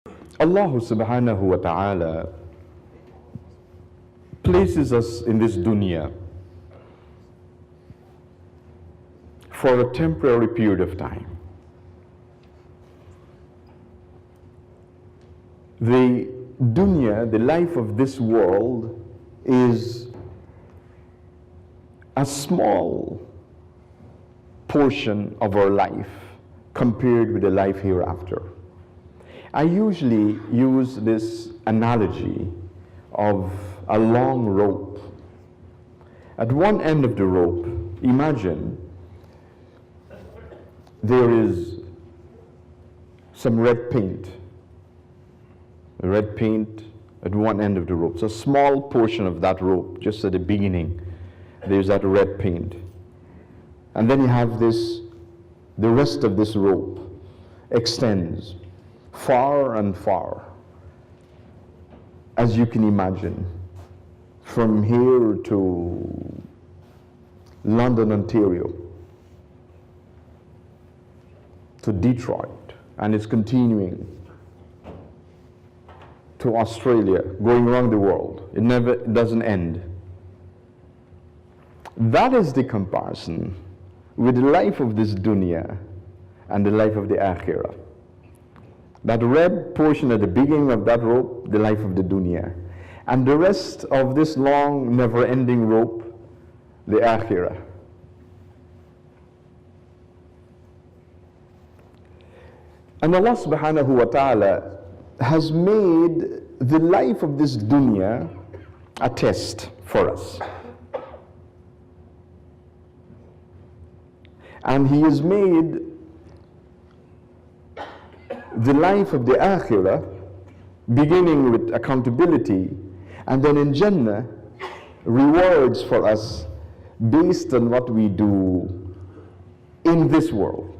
Allah subhanahu wa ta'ala places us in this dunya for a temporary period of time. The dunya, the life of this world, is a small portion of our life compared with the life hereafter. I usually use this analogy of a long rope. At one end of the rope, imagine there is some red paint. Red paint at one end of the rope. So a small portion of that rope, just at the beginning, there's that red paint. And then you have this, the rest of this rope extends far and far, as you can imagine, from here to London, Ontario, to Detroit, and it's continuing to Australia, going around the world. It doesn't end. That is the comparison with the life of this dunya and the life of the akhirah. That red portion at the beginning of that rope, the life of the dunya. And the rest of this long, never-ending rope, the akhirah. And Allah subhanahu wa ta'ala has made the life of this dunya a test for us. And He has made the life of the akhirah beginning with accountability, and then in Jannah rewards for us based on what we do in this world.